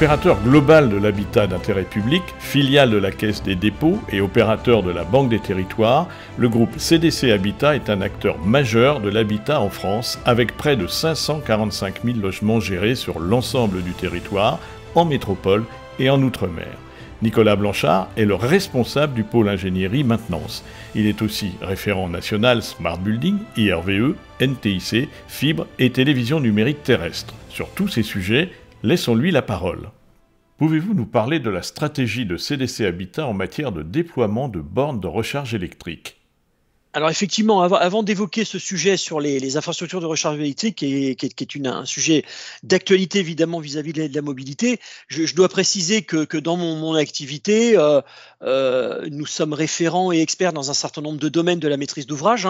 Opérateur global de l'habitat d'intérêt public, filiale de la Caisse des dépôts et opérateur de la Banque des territoires, le groupe CDC Habitat est un acteur majeur de l'habitat en France, avec près de 545 000 logements gérés sur l'ensemble du territoire, en métropole et en outre-mer. Nicolas Blanchard est le responsable du pôle ingénierie maintenance. Il est aussi référent national Smart Building, IRVE, NTIC, fibre et télévision numérique terrestre. Sur tous ces sujets, laissons-lui la parole. Pouvez-vous nous parler de la stratégie de CDC Habitat en matière de déploiement de bornes de recharge électrique ? Alors effectivement, avant d'évoquer ce sujet sur les infrastructures de recharge électrique, qui est un sujet d'actualité évidemment vis-à-vis de la mobilité, je dois préciser que dans mon activité, nous sommes référents et experts dans un certain nombre de domaines de la maîtrise d'ouvrage,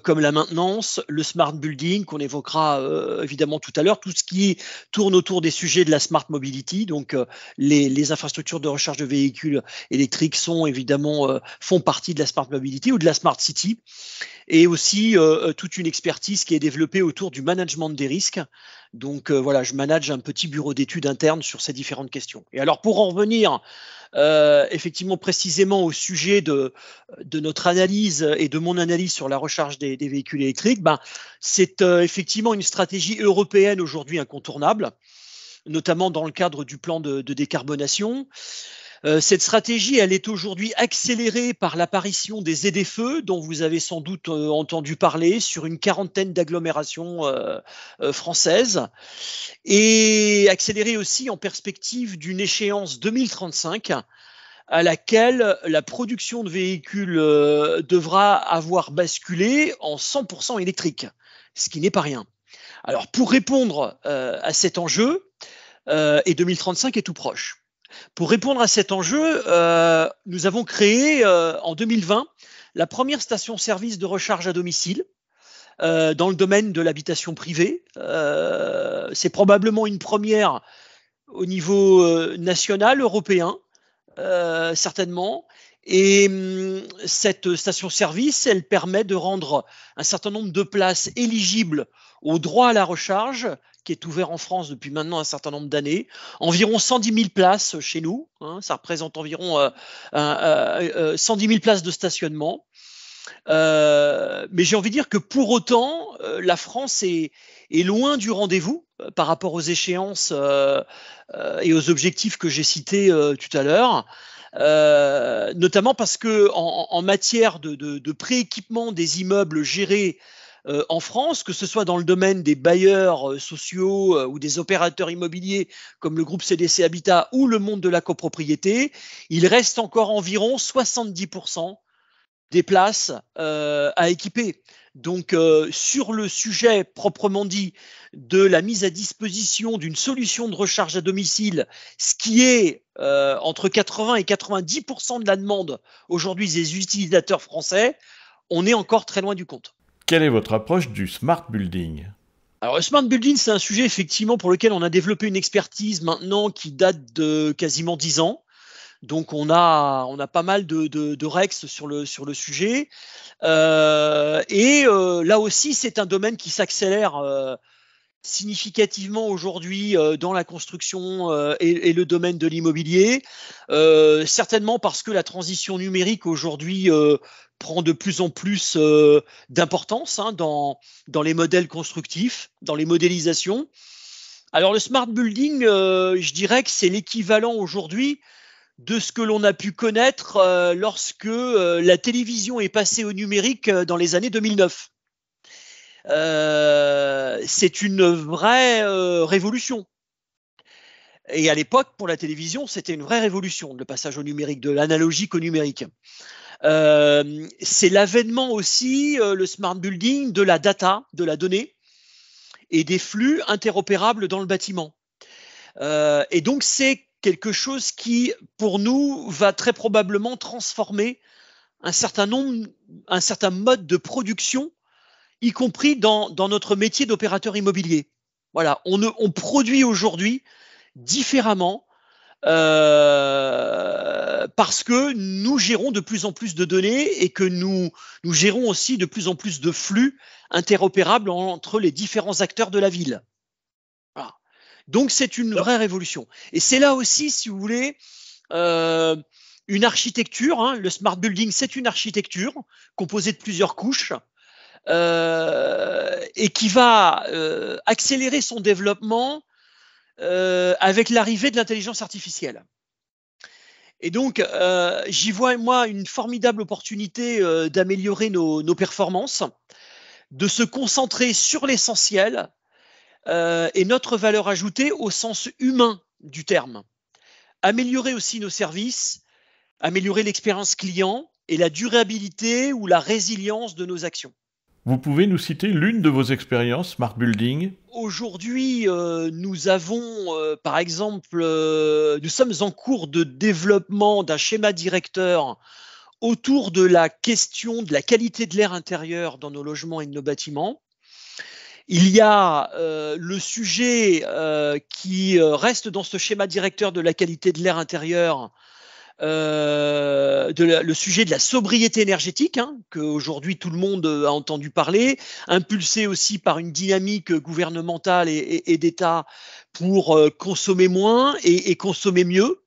comme la maintenance, le smart building, qu'on évoquera évidemment tout à l'heure, tout ce qui tourne autour des sujets de la smart mobility, donc les infrastructures de recharge de véhicules électriques sont évidemment font partie de la smart mobility ou de la smart city. Et aussi toute une expertise qui est développée autour du management des risques. Donc voilà, je manage un petit bureau d'études interne sur ces différentes questions. Et alors pour en revenir effectivement précisément au sujet de notre analyse et de mon analyse sur la recharge des véhicules électriques, c'est effectivement une stratégie européenne aujourd'hui incontournable, notamment dans le cadre du plan de décarbonation. Cette stratégie, elle est aujourd'hui accélérée par l'apparition des ZFE, dont vous avez sans doute entendu parler, sur une quarantaine d'agglomérations françaises, et accélérée aussi en perspective d'une échéance 2035, à laquelle la production de véhicules devra avoir basculé en 100% électrique, ce qui n'est pas rien. Alors, pour répondre à cet enjeu, et 2035 est tout proche. Pour répondre à cet enjeu, nous avons créé en 2020 la première station-service de recharge à domicile dans le domaine de l'habitation privée. C'est probablement une première au niveau national, européen, certainement. Et cette station-service, elle permet de rendre un certain nombre de places éligibles au droit à la recharge, qui est ouvert en France depuis maintenant un certain nombre d'années. Environ 110 000 places chez nous, ça représente environ 110 000 places de stationnement. Mais j'ai envie de dire que pour autant, la France est loin du rendez-vous par rapport aux échéances et aux objectifs que j'ai cités tout à l'heure. Notamment parce que en matière de prééquipement des immeubles gérés en France, que ce soit dans le domaine des bailleurs sociaux ou des opérateurs immobiliers comme le groupe CDC Habitat ou le monde de la copropriété, il reste encore environ 70% des places à équiper. Donc sur le sujet proprement dit de la mise à disposition d'une solution de recharge à domicile, ce qui est entre 80 et 90% de la demande aujourd'hui des utilisateurs français, on est encore très loin du compte. Quelle est votre approche du smart building ? Alors, le smart building, c'est un sujet effectivement pour lequel on a développé une expertise maintenant qui date de quasiment 10 ans. Donc, on a pas mal de rex sur le sujet. Là aussi, c'est un domaine qui s'accélère significativement aujourd'hui dans la construction et le domaine de l'immobilier, certainement parce que la transition numérique aujourd'hui prend de plus en plus d'importance dans les modèles constructifs, dans les modélisations. Alors le smart building, je dirais que c'est l'équivalent aujourd'hui de ce que l'on a pu connaître lorsque la télévision est passée au numérique dans les années 2009. C'est une vraie révolution. Et à l'époque, pour la télévision, c'était une vraie révolution, le passage au numérique, de l'analogique au numérique. C'est l'avènement aussi, le smart building, de la data, de la donnée et des flux interopérables dans le bâtiment. Et donc, c'est quelque chose qui, pour nous, va très probablement transformer un certain mode de production, y compris dans notre métier d'opérateur immobilier. Voilà, on produit aujourd'hui différemment parce que nous gérons de plus en plus de données et que nous gérons aussi de plus en plus de flux interopérables entre les différents acteurs de la ville. Voilà. Donc c'est une vraie révolution. Et c'est là aussi, si vous voulez, une architecture, hein, le smart building, c'est une architecture composée de plusieurs couches et qui va accélérer son développement avec l'arrivée de l'intelligence artificielle. Et donc, j'y vois, moi, une formidable opportunité d'améliorer nos performances, de se concentrer sur l'essentiel et notre valeur ajoutée au sens humain du terme. Améliorer aussi nos services, améliorer l'expérience client et la durabilité ou la résilience de nos actions. Vous pouvez nous citer l'une de vos expériences Smart Building? Aujourd'hui, nous avons, par exemple, nous sommes en cours de développement d'un schéma directeur autour de la question de la qualité de l'air intérieur dans nos logements et de nos bâtiments. Il y a le sujet qui reste dans ce schéma directeur de la qualité de l'air intérieur, le sujet de la sobriété énergétique, hein, qu'aujourd'hui tout le monde a entendu parler, impulsé aussi par une dynamique gouvernementale et d'État pour consommer moins et consommer mieux,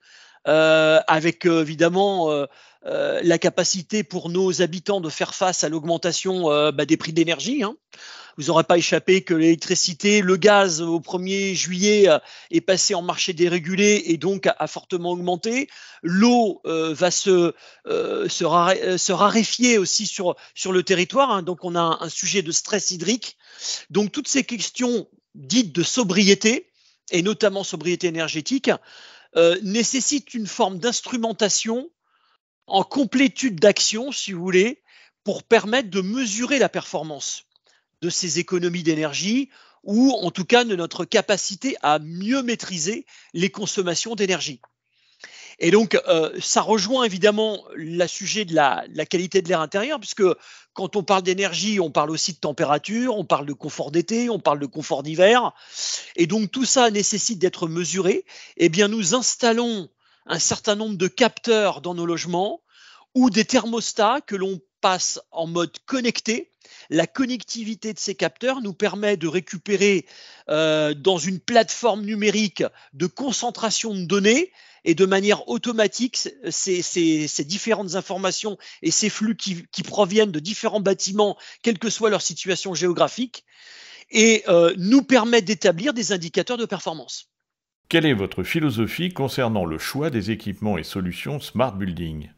avec évidemment la capacité pour nos habitants de faire face à l'augmentation des prix d'énergie. Hein. Vous n'aurez pas échappé que l'électricité, le gaz au 1er juillet est passé en marché dérégulé et donc a fortement augmenté. L'eau va se raréfier aussi sur le territoire. Hein, donc on a un sujet de stress hydrique. Donc toutes ces questions dites de sobriété, et notamment sobriété énergétique, nécessitent une forme d'instrumentation en complétude d'action, si vous voulez, pour permettre de mesurer la performance de ces économies d'énergie ou en tout cas de notre capacité à mieux maîtriser les consommations d'énergie. Et donc, ça rejoint évidemment le sujet de la qualité de l'air intérieur, puisque quand on parle d'énergie, on parle aussi de température, on parle de confort d'été, on parle de confort d'hiver. Et donc, tout ça nécessite d'être mesuré. Eh bien, nous installons un certain nombre de capteurs dans nos logements ou des thermostats que l'on passe en mode connecté. La connectivité de ces capteurs nous permet de récupérer dans une plateforme numérique de concentration de données et de manière automatique ces différentes informations et ces flux qui proviennent de différents bâtiments, quelle que soit leur situation géographique, et nous permet d'établir des indicateurs de performance. Quelle est votre philosophie concernant le choix des équipements et solutions Smart Building ?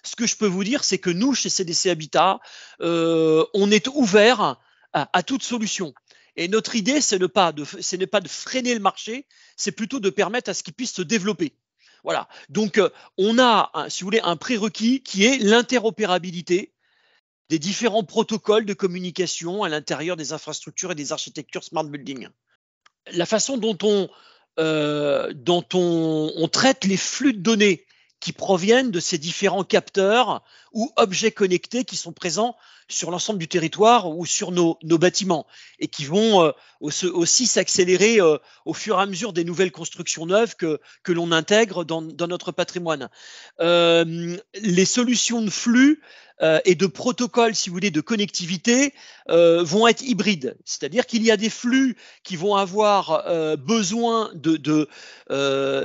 Ce que je peux vous dire, c'est que nous, chez CDC Habitat, on est ouvert à toute solution. Et notre idée, ce n'est pas de freiner le marché, c'est plutôt de permettre à ce qu'il puisse se développer. Voilà. Donc, on a, si vous voulez, un prérequis qui est l'interopérabilité des différents protocoles de communication à l'intérieur des infrastructures et des architectures Smart Building. La façon dont on traite les flux de données qui proviennent de ces différents capteurs ou objets connectés qui sont présents sur l'ensemble du territoire ou sur nos bâtiments et qui vont aussi s'accélérer au fur et à mesure des nouvelles constructions neuves que l'on intègre dans notre patrimoine. Les solutions de flux et de protocoles, si vous voulez, de connectivité vont être hybrides. C'est-à-dire qu'il y a des flux qui vont avoir besoin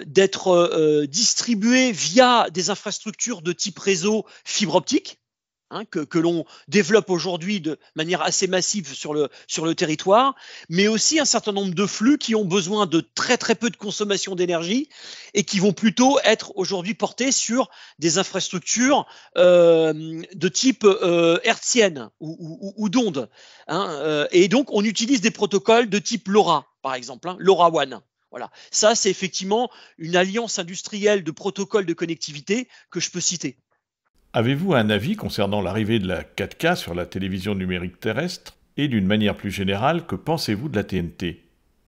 d'être distribués via des infrastructures de type réseau fibre optique, hein, que l'on développe aujourd'hui de manière assez massive sur le territoire, mais aussi un certain nombre de flux qui ont besoin de très très peu de consommation d'énergie et qui vont plutôt être aujourd'hui portés sur des infrastructures de type hertzienne ou d'onde. Hein, et donc on utilise des protocoles de type LoRa, par exemple, hein, LoRaWAN. Voilà. Ça, c'est effectivement une alliance industrielle de protocoles de connectivité que je peux citer. Avez-vous un avis concernant l'arrivée de la 4K sur la télévision numérique terrestre? Et d'une manière plus générale, que pensez-vous de la TNT?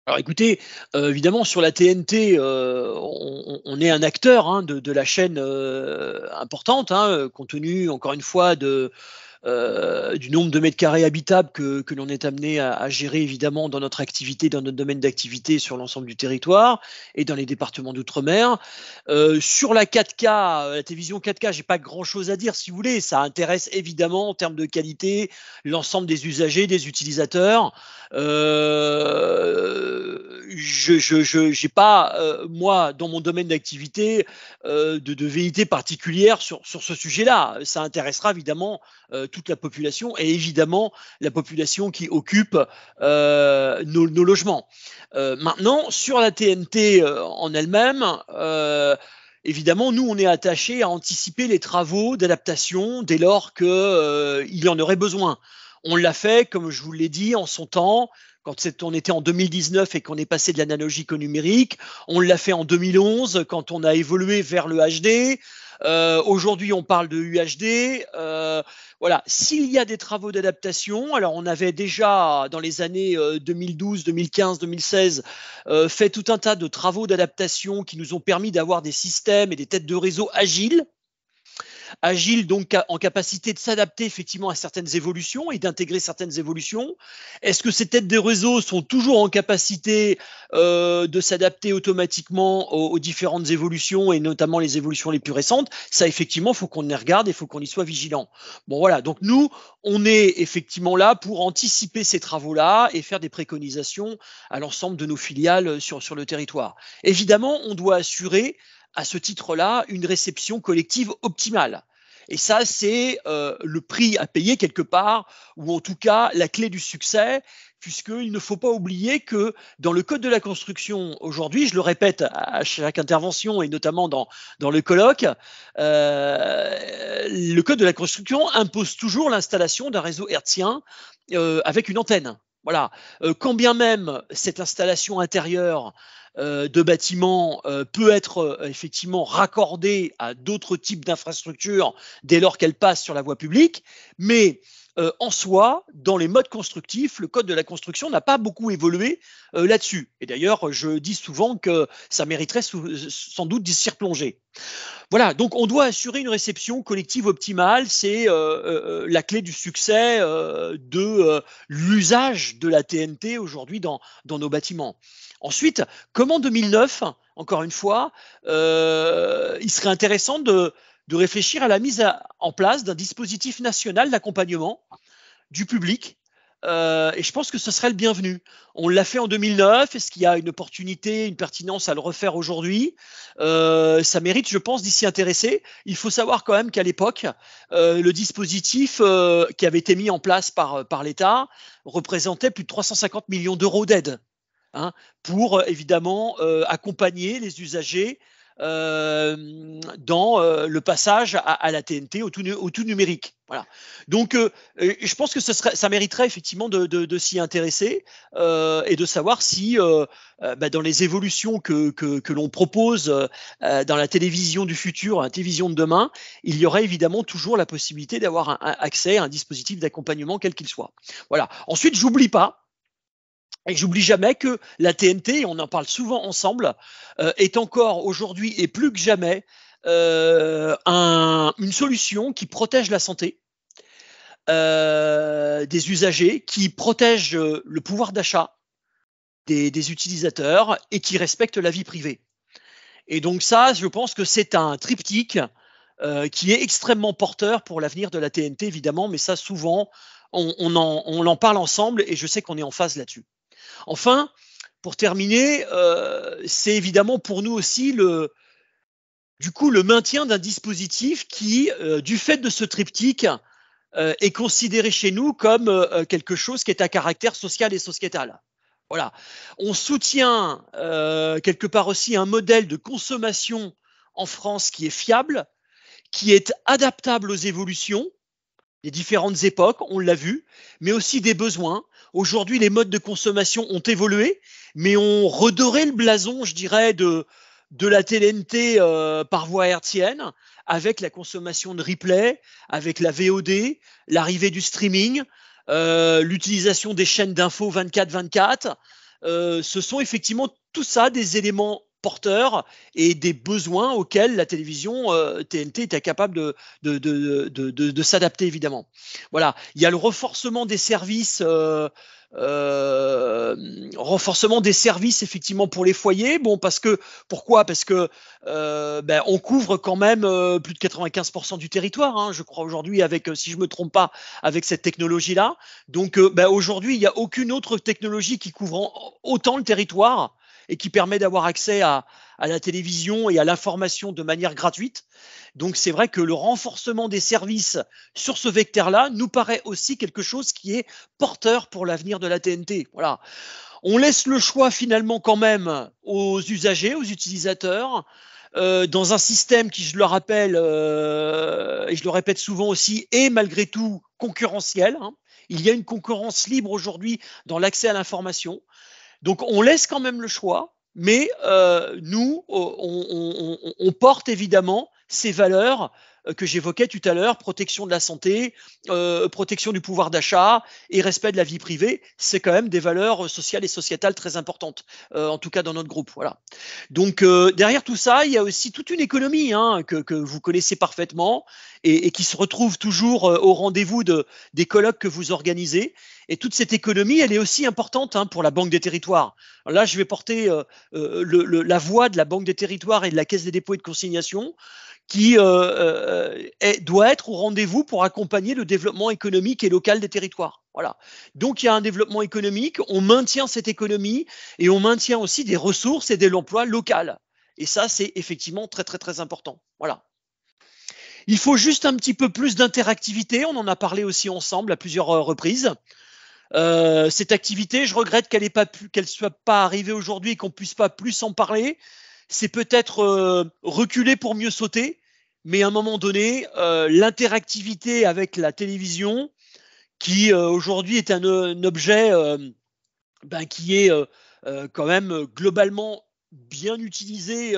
Alors écoutez, évidemment sur la TNT, on est un acteur hein, de la chaîne importante, hein, compte tenu encore une fois de du nombre de mètres carrés habitables que l'on est amené à gérer évidemment dans notre activité, dans notre domaine d'activité sur l'ensemble du territoire et dans les départements d'outre-mer. Sur la 4K, la télévision 4K, j'ai pas grand-chose à dire si vous voulez. Ça intéresse évidemment en termes de qualité l'ensemble des usagers, des utilisateurs. Je n'ai pas, moi, dans mon domaine d'activité, de velléité particulière sur ce sujet-là. Ça intéressera évidemment toute la population et évidemment la population qui occupe nos logements. Maintenant, sur la TNT en elle-même, évidemment, nous, on est attachés à anticiper les travaux d'adaptation dès lors qu'il en aurait besoin. On l'a fait, comme je vous l'ai dit, en son temps, quand on était en 2019 et qu'on est passé de l'analogique au numérique. On l'a fait en 2011, quand on a évolué vers le HD. Aujourd'hui, on parle de UHD. Voilà. S'il y a des travaux d'adaptation, alors on avait déjà dans les années 2012, 2015, 2016 fait tout un tas de travaux d'adaptation qui nous ont permis d'avoir des systèmes et des têtes de réseau agiles. Agile, donc en capacité de s'adapter effectivement à certaines évolutions et d'intégrer certaines évolutions. Est-ce que ces têtes de réseau sont toujours en capacité de s'adapter automatiquement aux différentes évolutions et notamment les évolutions les plus récentes? Ça, effectivement, il faut qu'on y regarde et il faut qu'on y soit vigilant. Bon, voilà. Donc, nous, on est effectivement là pour anticiper ces travaux-là et faire des préconisations à l'ensemble de nos filiales sur le territoire. Évidemment, on doit assurer à ce titre-là une réception collective optimale. Et ça, c'est le prix à payer quelque part, ou en tout cas la clé du succès, puisqu'il ne faut pas oublier que dans le Code de la construction aujourd'hui, je le répète à chaque intervention et notamment dans le colloque, le Code de la construction impose toujours l'installation d'un réseau hertzien avec une antenne. Voilà. Quand bien même cette installation intérieure de bâtiments peut être effectivement raccordée à d'autres types d'infrastructures dès lors qu'elle passe sur la voie publique, mais en soi, dans les modes constructifs, le code de la construction n'a pas beaucoup évolué là-dessus. Et d'ailleurs, je dis souvent que ça mériterait sans doute d'y s'y replonger. Voilà, donc on doit assurer une réception collective optimale, c'est la clé du succès de l'usage de la TNT aujourd'hui dans nos bâtiments. Ensuite, comme en 2009, encore une fois, il serait intéressant de réfléchir à la mise en place d'un dispositif national d'accompagnement du public. Et je pense que ce serait le bienvenu. On l'a fait en 2009. Est-ce qu'il y a une opportunité, une pertinence à le refaire aujourd'hui? Ça mérite, je pense, d'y s'y intéresser. Il faut savoir quand même qu'à l'époque, le dispositif qui avait été mis en place par l'État représentait plus de 350 millions d'euros d'aide pour évidemment accompagner les usagers dans le passage à la TNT, au tout numérique. Voilà. Donc, je pense que ça mériterait effectivement de s'y intéresser et de savoir si, dans les évolutions que l'on propose dans la télévision du futur, la télévision de demain, il y aurait évidemment toujours la possibilité d'avoir un accès à un dispositif d'accompagnement quel qu'il soit. Voilà. Ensuite, j'oublie pas. Et j'oublie jamais que la TNT, et on en parle souvent ensemble, est encore aujourd'hui et plus que jamais une solution qui protège la santé des usagers, qui protège le pouvoir d'achat des utilisateurs et qui respecte la vie privée. Et donc ça, je pense que c'est un triptyque qui est extrêmement porteur pour l'avenir de la TNT, évidemment, mais ça, souvent, on en parle ensemble et je sais qu'on est en phase là-dessus. Enfin, pour terminer, c'est évidemment pour nous aussi le maintien d'un dispositif qui, du fait de ce triptyque, est considéré chez nous comme quelque chose qui est à caractère social et sociétal. Voilà. On soutient quelque part aussi un modèle de consommation en France qui est fiable, qui est adaptable aux évolutions des différentes époques, on l'a vu, mais aussi des besoins. Aujourd'hui, les modes de consommation ont évolué, mais ont redoré le blason, je dirais, de la TNT par voie hertzienne, avec la consommation de replay, avec la VOD, l'arrivée du streaming, l'utilisation des chaînes d'infos 24/24. Ce sont effectivement tout ça des éléments porteurs et des besoins auxquels la télévision TNT était capable de s'adapter, évidemment. Voilà, il y a le renforcement des services effectivement pour les foyers. Bon, pourquoi? Parce que on couvre quand même plus de 95% du territoire, hein, je crois aujourd'hui, avec, si je me trompe pas, avec cette technologie-là. Donc aujourd'hui, il n'y a aucune autre technologie qui couvre autant le territoire et qui permet d'avoir accès à la télévision et à l'information de manière gratuite. Donc c'est vrai que le renforcement des services sur ce vecteur-là nous paraît aussi quelque chose qui est porteur pour l'avenir de la TNT. Voilà. On laisse le choix finalement quand même aux usagers, aux utilisateurs, dans un système qui, je le rappelle, et je le répète souvent aussi, est malgré tout concurrentiel, hein. Il y a une concurrence libre aujourd'hui dans l'accès à l'information. Donc on laisse quand même le choix, mais nous, on porte évidemment ces valeurs que j'évoquais tout à l'heure, protection de la santé, protection du pouvoir d'achat et respect de la vie privée. C'est quand même des valeurs sociales et sociétales très importantes, en tout cas dans notre groupe. Voilà. Donc derrière tout ça, il y a aussi toute une économie, hein, que vous connaissez parfaitement et qui se retrouve toujours au rendez-vous des colloques que vous organisez. Et toute cette économie, elle est aussi importante, hein, pour la Banque des Territoires. Alors là, je vais porter la voix de la Banque des Territoires et de la Caisse des dépôts et de consignation, qui doit être au rendez-vous pour accompagner le développement économique et local des territoires. Voilà. Donc il y a un développement économique, on maintient cette économie et on maintient aussi des ressources et de l'emploi local. Et ça, c'est effectivement très très très important. Voilà. Il faut juste un petit peu plus d'interactivité, on en a parlé aussi ensemble à plusieurs reprises. Cette activité, je regrette qu'elle ne soit pas arrivée aujourd'hui et qu'on ne puisse pas plus en parler. C'est peut-être reculer pour mieux sauter, mais à un moment donné, l'interactivité avec la télévision, qui aujourd'hui est un objet qui est quand même globalement bien utilisé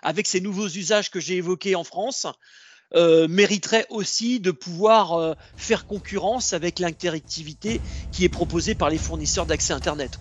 avec ces nouveaux usages que j'ai évoqués en France, mériterait aussi de pouvoir faire concurrence avec l'interactivité qui est proposée par les fournisseurs d'accès Internet.